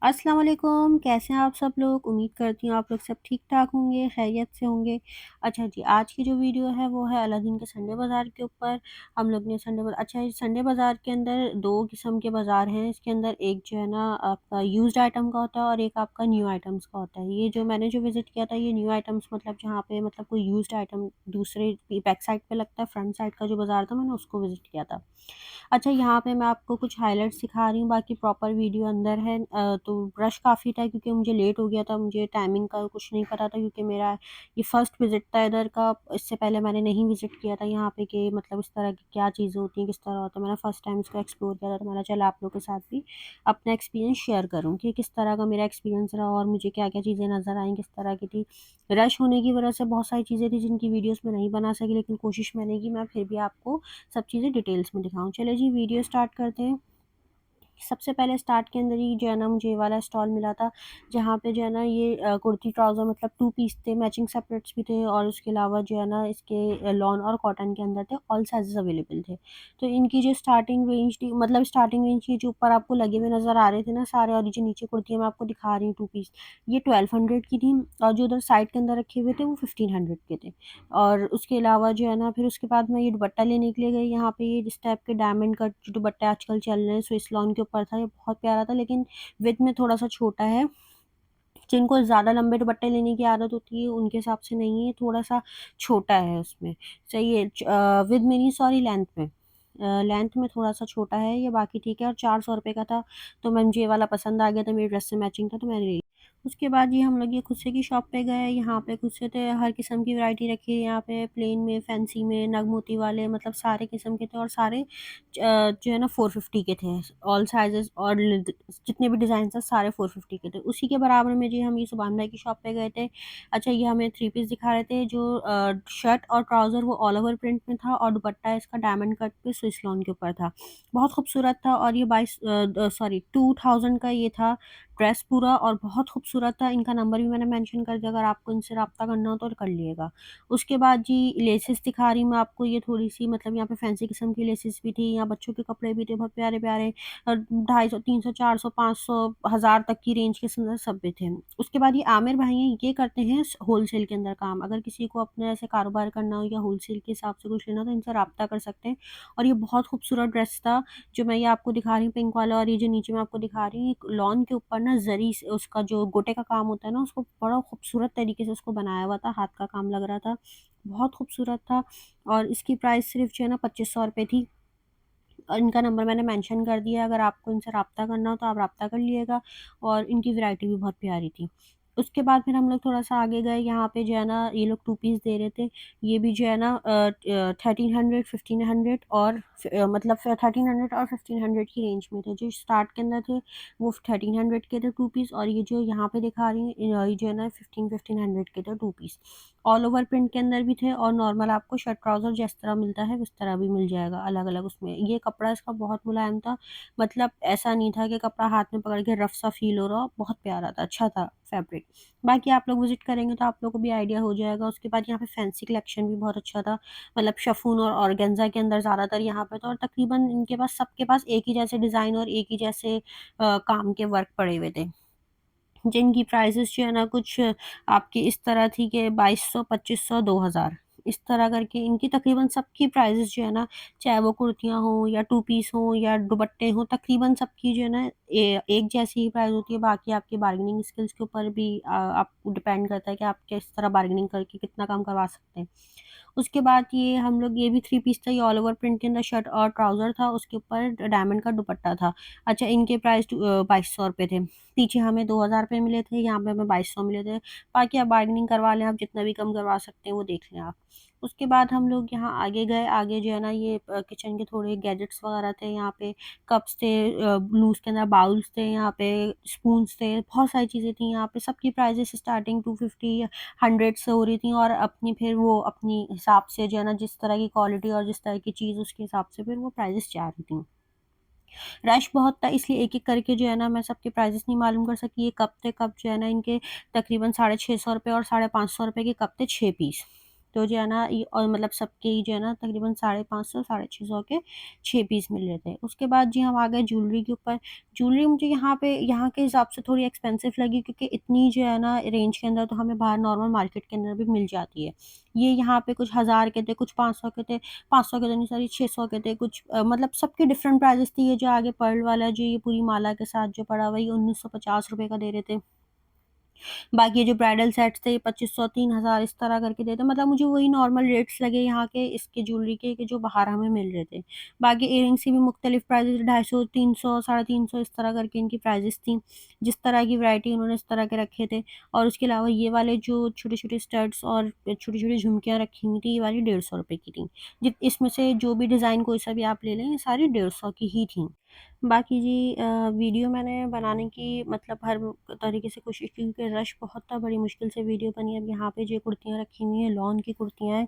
अस्सलाम वालेकुम, कैसे हैं आप सब लोग? उम्मीद करती हूँ आप लोग सब ठीक-ठाक होंगे, खैरियत से होंगे। अच्छा जी, आज की जो वीडियो है वो है अलादीन के संडे बाज़ार के ऊपर। हम लोग ने इस संडे बाज़ार के अंदर 2 किस्म के बाज़ार हैं। इसके अंदर एक जो है ना आपका यूज़्ड आइटम का होता है और एक आपका न्यू आइटम्स का होता है। ये जो मैंने विज़िट किया था ये न्यू आइटम्स मतलब जहाँ पे मतलब कोई यूज़्ड आइटम दूसरे बैक साइड पे लगता है, फ्रंट साइड का जो बाज़ार था मैंने उसको विज़िट किया था। अच्छा, यहाँ पे मैं आपको कुछ हाइलाइट्स दिखा रही हूँ, बाकी प्रॉपर वीडियो अंदर है। तो रश काफ़ी था क्योंकि मुझे लेट हो गया था, मुझे टाइमिंग का कुछ नहीं पता था क्योंकि मेरा ये फर्स्ट विज़िट था इधर का। इससे पहले मैंने नहीं विज़िट किया था यहाँ पे कि मतलब इस तरह की क्या चीज़ें होती हैं, किस तरह होता है। मैंने फर्स्ट टाइम इसको एक्सप्लोर किया था, तो मैंने चला आप लोगों के साथ भी अपना एक्सपीरियंस शेयर करूँ कि किस तरह का मेरा एक्सपीरियंस रहा और मुझे क्या-क्या चीज़ें नज़र आईं, किस तरह की थी। रश होने की वजह से बहुत सारी चीज़ें थी जिनकी वीडियोज़ मैं नहीं बना सकी, लेकिन कोशिश मैंने की मैं फिर भी आपको सब चीज़ें डिटेल्स में दिखाऊँ। चलिए जी वीडियो स्टार्ट करते हैं। सबसे पहले स्टार्ट के अंदर ही जो है ना मुझे ये वाला स्टॉल मिला था, जहाँ पे जो है ना ये कुर्ती ट्राउज़र मतलब 2 पीस थे, मैचिंग सेपरेट्स भी थे और उसके अलावा जो है ना इसके लॉन और कॉटन के अंदर थे, ऑल साइज़ेज़ अवेलेबल थे। तो इनकी जो स्टार्टिंग रेंज थी मतलब स्टार्टिंग रेंज ये जो ऊपर आपको लगे हुए नज़र आ रहे थे ना सारे और ये जो नीचे कुर्तियाँ मैं आपको दिखा रही हूँ 2 पीस, ये 1200 की थी और जो उधर साइड के अंदर रखे हुए थे वो 1500 के थे। और उसके अलावा जो है ना फिर उसके बाद मैं ये दुपट्टा लेने के लिए गई, यहाँ पे ये जिस टाइप के डायमंड कट जो दुपट्टे आजकल चल रहे हैं स्विस लॉन के ऊपर था, ये बहुत प्यारा था लेकिन विड्थ में थोड़ा-सा छोटा है। जिनको ज़्यादा लंबे दुपट्टे लेने की आदत होती है उनके हिसाब से नहीं है, थोड़ा-सा छोटा है उसमें। सही है विड्थ में नहीं सॉरी लेंथ में। लेंथ में थोड़ा-सा छोटा है ये, बाकी ठीक है और ₹400 का था, तो मुझे ये वाला पसंद आ गया था, मेरी ड्रेस से मैचिंग था तो मैंने ले लिया। उसके बाद ये हम लोग ये खुद से की शॉप पे गए, यहाँ पे खुद से थे, हर किस्म की वैरायटी रखी है यहाँ पे, प्लेन में, फैंसी में, नग मोती वाले मतलब सारे किस्म के थे और सारे जो है ना 450 के थे। ऑल साइज़ेज़ और जितने भी डिज़ाइन थे सारे 450 के थे। उसी के बराबर में जी हम ये सुभान भाई की शॉप पे गए थे। अच्छा, ये हमें 3 पीस दिखा रहे थे जो शर्ट और ट्राउज़र वो ऑल ओवर प्रिंट में था और दुपट्टा इसका डायमंड कट पे स्विस लॉन के ऊपर था। बहुत खूबसूरत था और ये 2000 का ये था ड्रेस पूरा और बहुत खूबसूरत था। इनका नंबर भी मैंने मेंशन कर दिया, अगर आपको इनसे राब्ता करना हो तो कर लिएगा। उसके बाद जी लेसेस दिखा रही हूँ मैं आपको, ये थोड़ी-सी मतलब यहाँ पे फैंसी किस्म की लेसेस भी थी, यहाँ बच्चों के कपड़े भी थे बहुत प्यारे-प्यारे 250, 300, 400, 500, 1000 तक की रेंज के अंदर सब भी थे। उसके बाद ये आमिर भाई हैं, ये करते हैं होलसेल के अंदर काम। अगर किसी को अपने ऐसे कारोबार करना हो या होलसेल के हिसाब से कुछ लेना हो तो इनसे राब्ता कर सकते हैं। और ये बहुत खूबसूरत ड्रेस था, जो मैं ये आपको दिखा रही हूँ पिंक वाला और ये जो नीचे मैं आपको दिखा रही हूँ, एक लॉन के ऊपर ना ज़री से उसका जो गोटे का काम होता है ना, उसको बड़ा खूबसूरत तरीके से उसको बनाया हुआ था, हाथ का काम लग रहा था। बहुत खूबसूरत था और इसकी प्राइस सिर्फ़ जो है ना ₹2500 थी। और इनका नंबर मैंने मेंशन कर दिया है, अगर आपको इनसे राब्ता करना हो तो आप राब्ता कर लिएगा और इनकी वैरायटी भी बहुत प्यारी थी। उसके बाद फिर हम लोग थोड़ा-सा आगे गए, यहाँ पे जो है ना ये लोग 2 पीस दे रहे थे। ये भी जो है ना 1300, 1500 और मतलब 1300 और 1500 की रेंज में थे। जो स्टार्ट के अंदर थे वो 1300 के थे 2 पीस और ये जो यहाँ पे दिखा रही हूँ ये जो है ना 1500 के थे 2 पीस। ऑल ओवर प्रिंट के अंदर भी थे और नॉर्मल आपको शर्ट ट्राउज़र जिस तरह मिलता है उस तरह भी मिल जाएगा अलग-अलग उसमें। ये कपड़ा इसका बहुत मुलायम था, मतलब ऐसा नहीं था कि कपड़ा हाथ में पकड़ के रफ़ सा फ़ील हो रहा हो, बहुत प्यारा था, अच्छा था फैब्रिक। बाकी आप लोग विज़िट करेंगे तो आप लोगों को भी आइडिया हो जाएगा। उसके बाद यहाँ पे फैंसी कलेक्शन भी बहुत अच्छा था, मतलब शिफॉन और ऑर्गेन्ज़ा के अंदर ज़्यादातर यहाँ पे था और तकरीबन इनके पास सबके पास एक ही जैसे डिज़ाइन और एक ही जैसे काम के वर्क पड़े हुए थे। जिनकी प्राइसेज़ जो है ना कुछ आपकी इस तरह थी कि 2200, 2500, 2000 इस तरह करके इनकी तकरीबन सबकी प्राइसेज़ जो है ना, चाहे वो कुर्तियाँ हों या 2 पीस हों या दुपट्टे हों, तकरीबन सबकी जो है ना एक जैसी ही प्राइस होती है। बाकी आपकी बार्गेनिंग स्किल्स के ऊपर भी आपको डिपेंड करता है कि आप किस तरह बार्गेनिंग करके कितना कम करवा सकते हैं। उसके बाद ये भी 3 पीस था, ये ऑल ओवर प्रिंट के अंदर शर्ट और ट्राउज़र था, उसके ऊपर डायमंड का दुपट्टा था। अच्छा, इनके प्राइस ₹2200 थे। पीछे हमें ₹2000 मिले थे, यहाँ पे हमें 2200 मिले थे। बाकी आप बार्गेनिंग करवा लें, आप जितना भी कम करवा सकते हैं वो देख लें आप। उसके बाद हम लोग यहाँ आगे गए, आगे जो है ना ये किचन के थोड़े गैजेट्स वगैरह थे, यहाँ पे कप्स थे ब्लू उसके अंदर बाउल्स थे, यहाँ पे स्पून्स थे, बहुत सारी चीज़ें थी यहाँ पे। सबकी प्राइसेज़ स्टार्टिंग 250 100 से हो रही थी और अपनी फिर वो अपनी हिसाब से जो है ना जिस तरह की क्वालिटी और जिस तरह की चीज़ उसके हिसाब से फिर वो प्राइसेज़ जा रही थी। रश बहुत था इसलिए एक-एक करके जो है ना मैं सबके प्राइसेज़ नहीं मालूम कर सकी। ये कप थे, कप जो है ना इनके तकरीबन ₹650 और ₹550 के कप थे 6 पीस। तो जो है ना ये और मतलब सबके ही जो है ना तकरीबन 550 650 के 6 पीस मिल रहे थे। उसके बाद जी हम आ गए ज्वेलरी के ऊपर। ज्वेलरी मुझे यहाँ के हिसाब से थोड़ी एक्सपेंसिव लगी, क्योंकि इतनी जो है ना रेंज के अंदर तो हमें बाहर नॉर्मल मार्केट के अंदर भी मिल जाती है। ये यहाँ पे कुछ 1000 के थे, कुछ 500 के थे, 500 के तो नहीं सॉरी 600 के थे, कुछ मतलब सबके डिफरेंट प्राइसेस थी। ये जो आगे पर्ल वाला है, जो ये पूरी माला के साथ जो पड़ा हुआ है, ये 1950 रुपए का दे रहे थे। बाकी ये जो ब्राइडल सेट्स थे, ये 2500 3000 इस तरह करके देते, मतलब मुझे वही नॉर्मल रेट्स लगे यहाँ के इसके ज्वेलरी के, कि जो बाहर हमें मिल रहे थे। बाकी इयररिंग्स की भी मुख्तलिफ प्राइसेस 250 300 350 इस तरह करके इनकी प्राइसेस थी। जिस तरह की वैरायटी उन्होंने इस तरह के रखे थे। और उसके अलावा ये वाले जो छोटे-छोटे स्टड्स और छोटी-छोटी झुमकियाँ रखी हुई थी, ये वाली 150 रुपए की थी। इसमें से जो भी डिज़ाइन कोई सा भी आप ले लें, ये सारी 150 की ही थी। बाकी जी वीडियो मैंने बनाने की मतलब हर तरीके से कोशिश की, क्योंकि रश बहुत था, बड़ी मुश्किल से वीडियो बनी। अब यहाँ पे जो कुर्तियाँ रखी हुई हैं, लॉन की कुर्तियाँ हैं,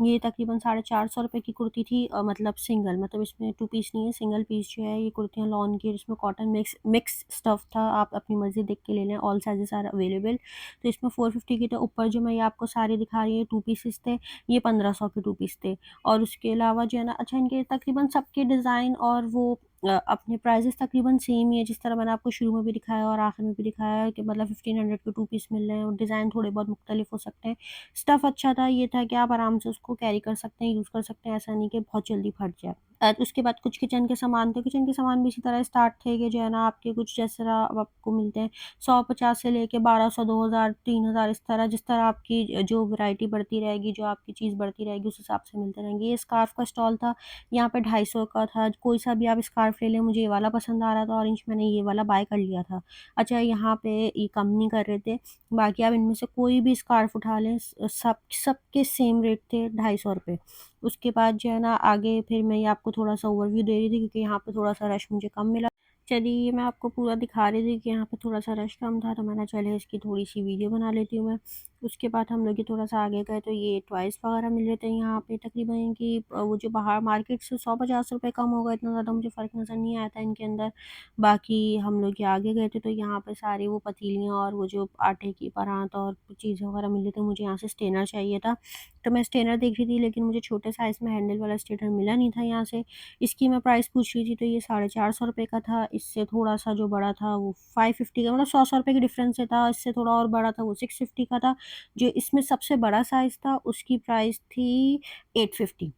ये तकरीबन 450 रुपए की कुर्ती थी, मतलब सिंगल, मतलब इसमें 2 पीस नहीं है, सिंगल पीस जो है ये कुर्तियाँ लॉन की, जिसमें कॉटन मिक्स स्टफ़ था। आप अपनी मर्ज़ी देख के ले लें, ऑल साइज़ेज़ आर अवेलेबल। तो इसमें 450 की, तो ऊपर जो मैं ये आपको सारी दिखा रही हूँ 2 पीसेस थे, ये 1500 के 2 पीस थे। और उसके अलावा जो है ना, अच्छा इनके तकरीबन सबके डिज़ाइन और वो अपने प्राइसेस तकरीबन सेम ही है, जिस तरह मैंने आपको शुरू में भी दिखाया और आखिर में भी दिखाया है, कि मतलब 1500 के 2 पीस मिल रहे हैं, और डिज़ाइन थोड़े बहुत मुख्तलिफ हो सकते हैं। स्टफ़ अच्छा था, ये था कि आप आराम से उसको कैरी कर सकते हैं, यूज़ कर सकते हैं, ऐसा नहीं कि बहुत जल्दी फट जाए। उसके बाद कुछ किचन के सामान थे, किचन के सामान भी इसी तरह स्टार्ट थे, कि जो है ना आपके कुछ जिस तरह अब आपको मिलते हैं 150 से लेके 1200 2000 3000 इस तरह, जिस तरह आपकी जो वैरायटी बढ़ती रहेगी, जो आपकी चीज़ बढ़ती रहेगी, उस हिसाब से मिलते रहेंगे। ये स्कार्फ़ का स्टॉल था, यहाँ पे 250 का था, कोई सा भी आप स्कार्फ़ ले लें, मुझे ये वाला पसंद आ रहा था ऑरेंज, मैंने ये वाला बाय कर लिया था। अच्छा यहाँ पे ये कम नहीं कर रहे थे, बाकी आप इनमें से कोई भी स्कार्फ़ उठा लें, सबके सेम रेट थे, 250 रुपए। उसके बाद जो है ना आगे फिर मैं ये आपको थोड़ा-सा ओवरव्यू दे रही थी, क्योंकि यहाँ पे थोड़ा-सा रश मुझे कम मिला। चलिए मैं आपको पूरा दिखा रही थी कि यहाँ पे थोड़ा-सा रश कम था, तो मैंने चले इसकी थोड़ी-सी वीडियो बना लेती हूँ मैं। उसके बाद हम लोग ये थोड़ा-सा आगे गए, तो ये टॉयज़ वगैरह मिल रहे थे यहाँ पे, तकरीबन इनकी वो जो बाहर मार्केट से 100-50 रुपए कम होगा, इतना ज़्यादा मुझे फ़र्क नज़र नहीं आया था इनके अंदर। बाकी हम लोग ये आगे गए थे, तो यहाँ पे सारी वो पतीलियाँ और वो जो आटे की परात और चीज़ें वगैरह मिल रही थी, मुझे यहाँ से स्ट्रेनर चाहिए था। तो मैं स्ट्रेनर देख रही थी, लेकिन मुझे छोटे साइज़ में हैंडल वाला स्ट्रेनर मिला नहीं था यहाँ से। इसकी मैं प्राइस पूछ रही थी, तो ये 450 रुपए का था। इससे थोड़ा-सा जो बड़ा था वो 550 का, मतलब 100-100 रुपए के डिफ़रेंस से था। इससे थोड़ा और बड़ा था, वो 650 का था। जो इसमें सबसे बड़ा साइज़ था उसकी प्राइस थी 850।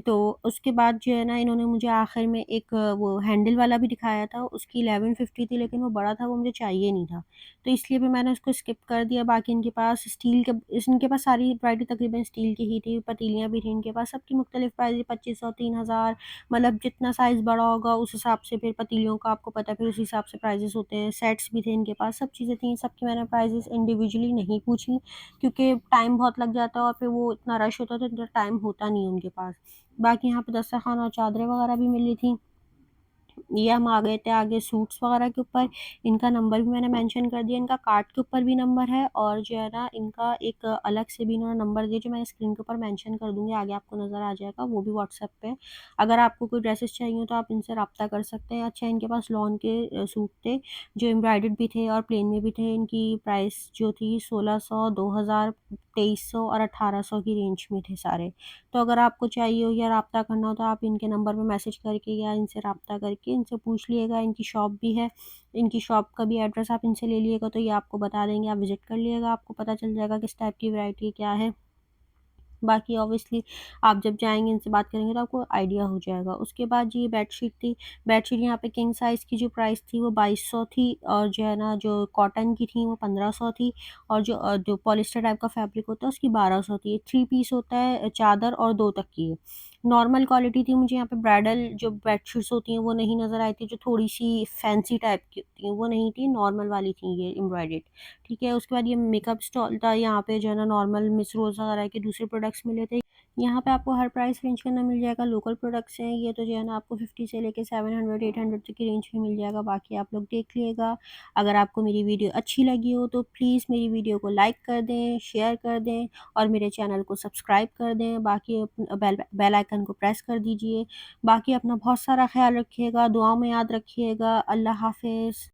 तो उसके बाद जो है ना इन्होंने मुझे आखिर में एक वो हैंडल वाला भी दिखाया था, उसकी 1150 थी, लेकिन वो बड़ा था, वो मुझे चाहिए नहीं था। तो इसलिए भी मैंने उसको स्किप कर दिया। बाकी इनके पास इनके पास सारी वैरायटी तकरीबन स्टील की ही थी, पतीलियाँ भी थी इनके पास, सबकी मुख्तलिफ प्राइस 2500 3000, मतलब जितना साइज़ बड़ा होगा उस हिसाब से फिर पतीलियों का आपको पता है, फिर उस हिसाब से प्राइसेज़ होते हैं। सेट्स भी थे इनके पास, सब चीज़ें थी, सबकी मैंने प्राइसेज़ इंडिविजुअली नहीं पूछी, क्योंकि टाइम बहुत लग जाता है और फिर वो इतना रश होता है, तो इतना टाइम होता नहीं है उनके पास। बाकी यहाँ पे दस्तरख़्वान और चादरें वगैरह भी मिली थी। ये हम आ गए थे आगे सूट्स वगैरह के ऊपर। इनका नंबर भी मैंने मेंशन कर दिया, इनका कार्ड के ऊपर भी नंबर है, और जो है ना इनका एक अलग से भी इन्होंने नंबर दिया, जो मैं स्क्रीन के ऊपर मेंशन कर दूँगी, आगे आपको नज़र आ जाएगा, वो भी व्हाट्सएप पे। अगर आपको कोई ड्रेसेस चाहिए हो तो आप इनसे राब्ता कर सकते हैं। अच्छा इनके पास लॉन के सूट थे, जो एम्ब्रॉयडर्ड भी थे और प्लेन में भी थे। इनकी प्राइस जो थी 1600, 2000, 2300 और 1800 की रेंज में थे सारे। तो अगर आपको चाहिए हो या राब्ता करना हो, तो आप इनके नंबर पे मैसेज करके या इनसे राब्ता करके इनसे पूछ लिएगा। इनकी शॉप भी है, इनकी शॉप का भी एड्रेस आप इनसे ले लिएगा, तो ये आपको बता देंगे, आप विज़िट कर लिएगा, आपको पता चल जाएगा किस टाइप की वैरायटी क्या है। बाकी ऑब्वियसली आप जब जाएँगे इनसे बात करेंगे, तो आपको आइडिया हो जाएगा। उसके बाद जी बेडशीट थी, बेडशीट यहाँ पे किंग साइज़ की जो प्राइस थी वो 2200 थी, और जो है ना जो कॉटन की थी वो 1500 थी, और जो पॉलिस्टर टाइप का फैब्रिक होता है उसकी 1200 थी। 3 पीस होता है, चादर और 2 तकिए। नॉर्मल क्वालिटी थी, मुझे यहाँ पे ब्राइडल जो बेडशीट्स होती हैं वो नहीं नज़र आई थी, जो थोड़ी-सी फैंसी टाइप की होती हैं वो नहीं थी, नॉर्मल वाली थी ये एम्ब्रॉयडर्ड। ठीक है, उसके बाद ये मेकअप स्टॉल था, यहाँ पे जो है ना नॉर्मल मिस रोज़ वगैरह के दूसरे प्रोडक्ट्स मिले थे। यहाँ पे आपको हर प्राइस रेंज के अंदर मिल जाएगा, लोकल प्रोडक्ट्स हैं ये, तो जो है ना आपको 50 से लेके 700 800 तक की रेंज में मिल जाएगा, बाकी आप लोग देख लिएगा। अगर आपको मेरी वीडियो अच्छी लगी हो तो प्लीज़ मेरी वीडियो को लाइक कर दें, शेयर कर दें और मेरे चैनल को सब्सक्राइब कर दें, बाकी बेल आइकन को प्रेस कर दीजिए। बाकी अपना बहुत सारा ख़्याल रखिएगा, दुआओं में याद रखिएगा। अल्लाह हाफ़िज़।